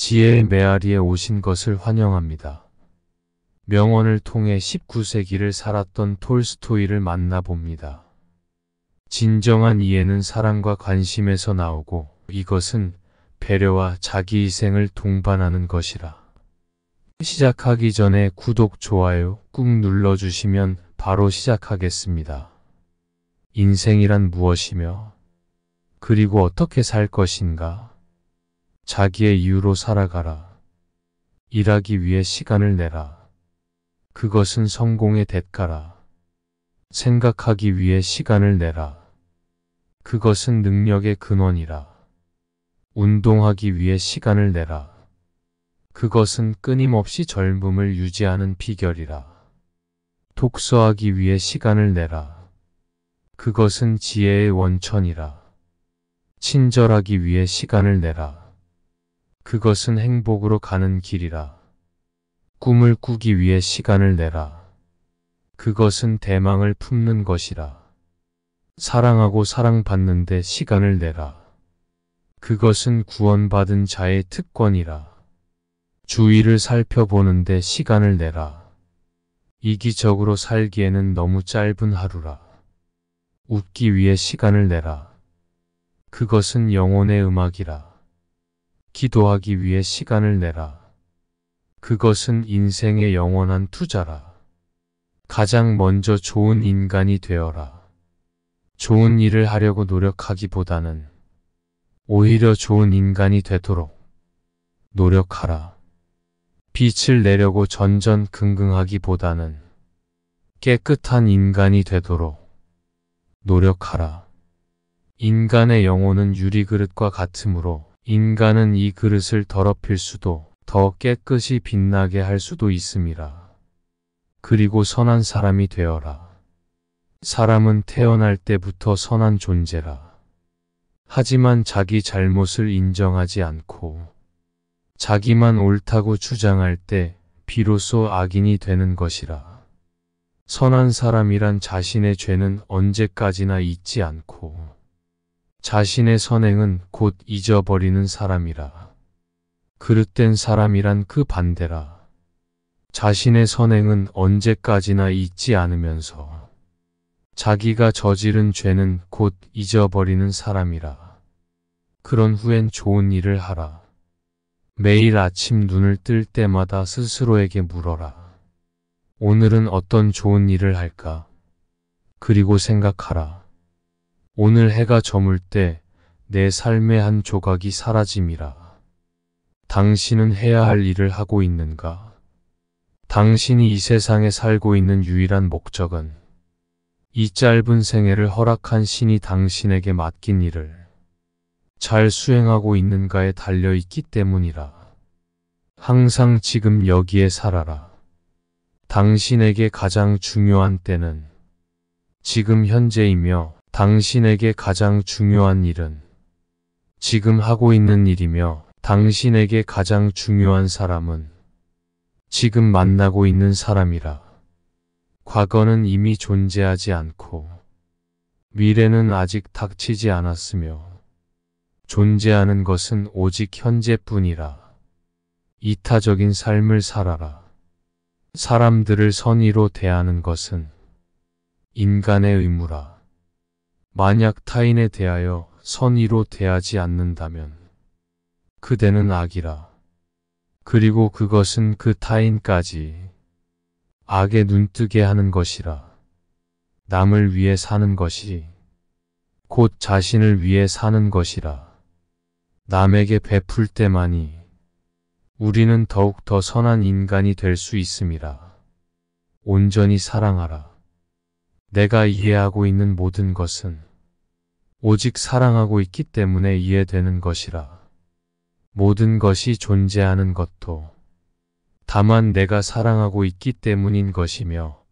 지혜의 메아리에 오신 것을 환영합니다. 명언을 통해 19세기를 살았던 톨스토이를 만나봅니다. 진정한 이해는 사랑과 관심에서 나오고 이것은 배려와 자기희생을 동반하는 것이라. 시작하기 전에 구독, 좋아요 꾹 눌러주시면 바로 시작하겠습니다. 인생이란 무엇이며 그리고 어떻게 살 것인가? 자기의 이유로 살아가라. 일하기 위해 시간을 내라. 그것은 성공의 대가라. 생각하기 위해 시간을 내라. 그것은 능력의 근원이라. 운동하기 위해 시간을 내라. 그것은 끊임없이 젊음을 유지하는 비결이라. 독서하기 위해 시간을 내라. 그것은 지혜의 원천이라. 친절하기 위해 시간을 내라. 그것은 행복으로 가는 길이라. 꿈을 꾸기 위해 시간을 내라. 그것은 대망을 품는 것이라. 사랑하고 사랑받는데 시간을 내라. 그것은 구원받은 자의 특권이라. 주위를 살펴보는데 시간을 내라. 이기적으로 살기에는 너무 짧은 하루라. 웃기 위해 시간을 내라. 그것은 영혼의 음악이라. 기도하기 위해 시간을 내라. 그것은 인생의 영원한 투자라. 가장 먼저 좋은 인간이 되어라. 좋은 일을 하려고 노력하기보다는 오히려 좋은 인간이 되도록 노력하라. 빛을 내려고 전전긍긍하기보다는 깨끗한 인간이 되도록 노력하라. 인간의 영혼은 유리그릇과 같으므로 인간은 이 그릇을 더럽힐 수도 더 깨끗이 빛나게 할 수도 있음이라. 그리고 선한 사람이 되어라. 사람은 태어날 때부터 선한 존재라. 하지만 자기 잘못을 인정하지 않고 자기만 옳다고 주장할 때 비로소 악인이 되는 것이라. 선한 사람이란 자신의 죄는 언제까지나 잊지 않고 자신의 선행은 곧 잊어버리는 사람이라. 그릇된 사람이란 그 반대라. 자신의 선행은 언제까지나 잊지 않으면서 자기가 저지른 죄는 곧 잊어버리는 사람이라. 그런 후엔 좋은 일을 하라. 매일 아침 눈을 뜰 때마다 스스로에게 물어라. 오늘은 어떤 좋은 일을 할까? 그리고 생각하라. 오늘 해가 저물 때 내 삶의 한 조각이 사라짐이라. 당신은 해야 할 일을 하고 있는가? 당신이 이 세상에 살고 있는 유일한 목적은 이 짧은 생애를 허락한 신이 당신에게 맡긴 일을 잘 수행하고 있는가에 달려있기 때문이라. 항상 지금 여기에 살아라. 당신에게 가장 중요한 때는 지금 현재이며 당신에게 가장 중요한 일은 지금 하고 있는 일이며 당신에게 가장 중요한 사람은 지금 만나고 있는 사람이라. 과거는 이미 존재하지 않고 미래는 아직 닥치지 않았으며 존재하는 것은 오직 현재뿐이라. 이타적인 삶을 살아라. 사람들을 선의로 대하는 것은 인간의 의무라. 만약 타인에 대하여 선의로 대하지 않는다면 그대는 악이라. 그리고 그것은 그 타인까지 악에 눈뜨게 하는 것이라. 남을 위해 사는 것이 곧 자신을 위해 사는 것이라. 남에게 베풀 때만이 우리는 더욱 더 선한 인간이 될 수 있음이라. 온전히 사랑하라. 내가 이해하고 있는 모든 것은 오직 사랑하고 있기 때문에 이해되는 것이라. 모든 것이 존재하는 것도 다만 내가 사랑하고 있기 때문인 것이며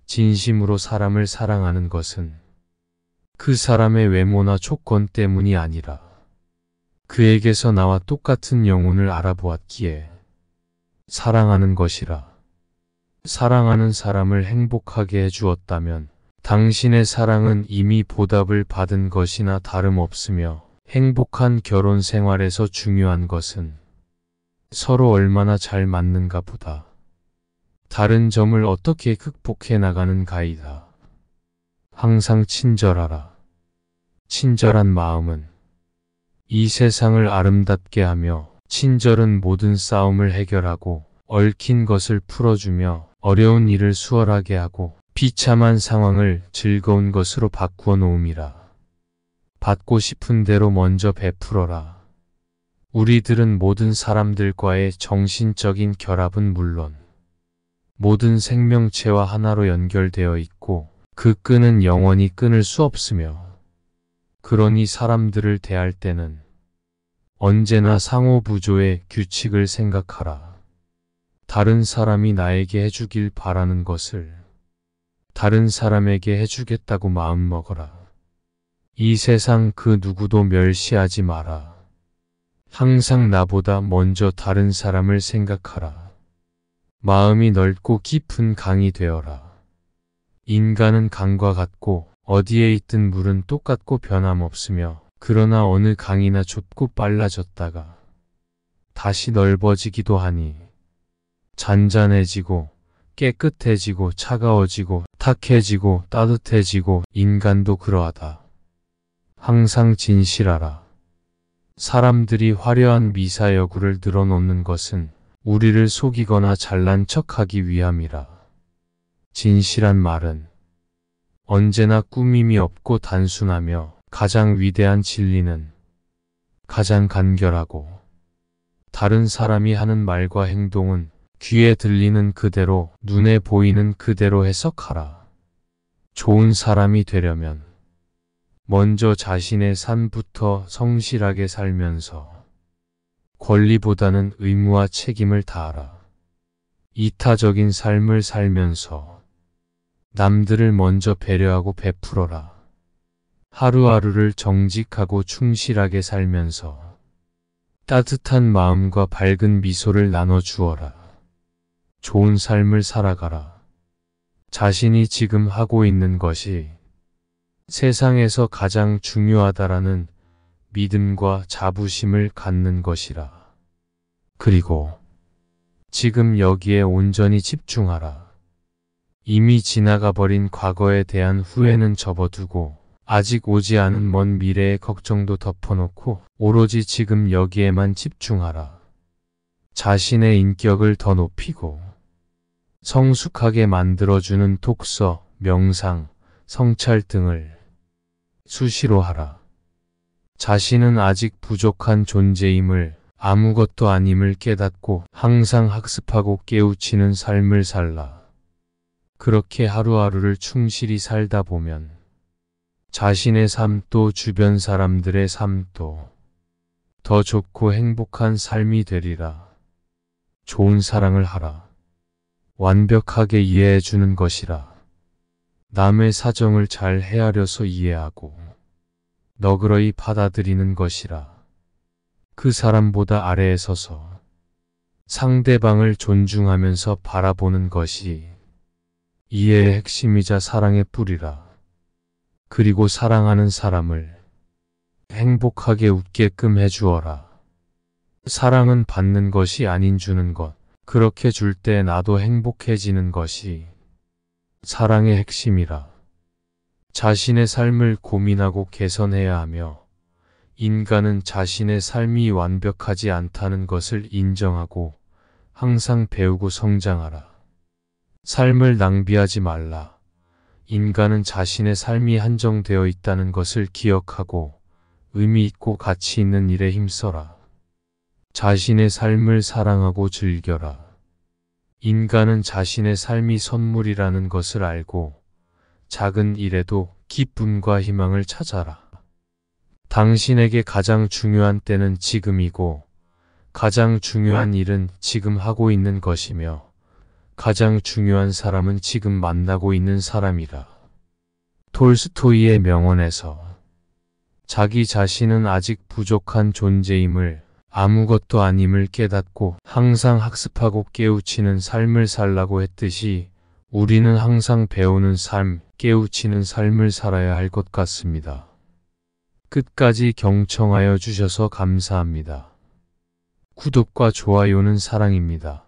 진심으로 사람을 사랑하는 것은 그 사람의 외모나 조건 때문이 아니라 그에게서 나와 똑같은 영혼을 알아보았기에 사랑하는 것이라. 사랑하는 사람을 행복하게 해주었다면 당신의 사랑은 이미 보답을 받은 것이나 다름없으며 행복한 결혼 생활에서 중요한 것은 서로 얼마나 잘 맞는가 보다. 다른 점을 어떻게 극복해 나가는 가이다. 항상 친절하라. 친절한 마음은 이 세상을 아름답게 하며, 친절은 모든 싸움을 해결하고 얽힌 것을 풀어주며 어려운 일을 수월하게 하고 비참한 상황을 즐거운 것으로 바꾸어 놓음이라. 받고 싶은 대로 먼저 베풀어라. 우리들은 모든 사람들과의 정신적인 결합은 물론 모든 생명체와 하나로 연결되어 있고, 그 끈은 영원히 끊을 수 없으며, 그러니 사람들을 대할 때는 언제나 상호부조의 규칙을 생각하라. 다른 사람이 나에게 해주길 바라는 것을 다른 사람에게 해주겠다고 마음먹어라. 이 세상 그 누구도 멸시하지 마라. 항상 나보다 먼저 다른 사람을 생각하라. 마음이 넓고 깊은 강이 되어라. 인간은 강과 같고 어디에 있든 물은 똑같고 변함없으며, 그러나 어느 강이나 좁고 빨라졌다가 다시 넓어지기도 하니 잔잔해지고 깨끗해지고 차가워지고 탁해지고 따뜻해지고, 인간도 그러하다. 항상 진실하라. 사람들이 화려한 미사여구를 늘어놓는 것은 우리를 속이거나 잘난 척하기 위함이라. 진실한 말은 언제나 꾸밈이 없고 단순하며, 가장 위대한 진리는 가장 간결하고, 다른 사람이 하는 말과 행동은 귀에 들리는 그대로, 눈에 보이는 그대로 해석하라. 좋은 사람이 되려면 먼저 자신의 삶부터 성실하게 살면서 권리보다는 의무와 책임을 다하라. 이타적인 삶을 살면서 남들을 먼저 배려하고 베풀어라. 하루하루를 정직하고 충실하게 살면서 따뜻한 마음과 밝은 미소를 나눠주어라. 좋은 삶을 살아가라. 자신이 지금 하고 있는 것이 세상에서 가장 중요하다라는 믿음과 자부심을 갖는 것이라. 그리고 지금 여기에 온전히 집중하라. 이미 지나가 버린 과거에 대한 후회는 접어두고, 아직 오지 않은 먼 미래의 걱정도 덮어놓고 오로지 지금 여기에만 집중하라. 자신의 인격을 더 높이고 성숙하게 만들어주는 독서, 명상, 성찰 등을 수시로 하라. 자신은 아직 부족한 존재임을, 아무것도 아님을 깨닫고 항상 학습하고 깨우치는 삶을 살라. 그렇게 하루하루를 충실히 살다 보면 자신의 삶도 주변 사람들의 삶도 더 좋고 행복한 삶이 되리라. 좋은 사랑을 하라. 완벽하게 이해해 주는 것이라. 남의 사정을 잘 헤아려서 이해하고 너그러이 받아들이는 것이라. 그 사람보다 아래에 서서 상대방을 존중하면서 바라보는 것이 이해의 핵심이자 사랑의 뿌리라. 그리고 사랑하는 사람을 행복하게 웃게끔 해주어라. 사랑은 받는 것이 아닌 주는 것. 그렇게 줄 때 나도 행복해지는 것이 사랑의 핵심이라. 자신의 삶을 고민하고 개선해야 하며, 인간은 자신의 삶이 완벽하지 않다는 것을 인정하고 항상 배우고 성장하라. 삶을 낭비하지 말라. 인간은 자신의 삶이 한정되어 있다는 것을 기억하고 의미 있고 가치 있는 일에 힘써라. 자신의 삶을 사랑하고 즐겨라. 인간은 자신의 삶이 선물이라는 것을 알고 작은 일에도 기쁨과 희망을 찾아라. 당신에게 가장 중요한 때는 지금이고, 가장 중요한 일은 지금 하고 있는 것이며, 가장 중요한 사람은 지금 만나고 있는 사람이라. 톨스토이의 명언에서 자기 자신은 아직 부족한 존재임을, 아무것도 아님을 깨닫고 항상 학습하고 깨우치는 삶을 살라고 했듯이, 우리는 항상 배우는 삶, 깨우치는 삶을 살아야 할 것 같습니다. 끝까지 경청하여 주셔서 감사합니다. 구독과 좋아요는 사랑입니다.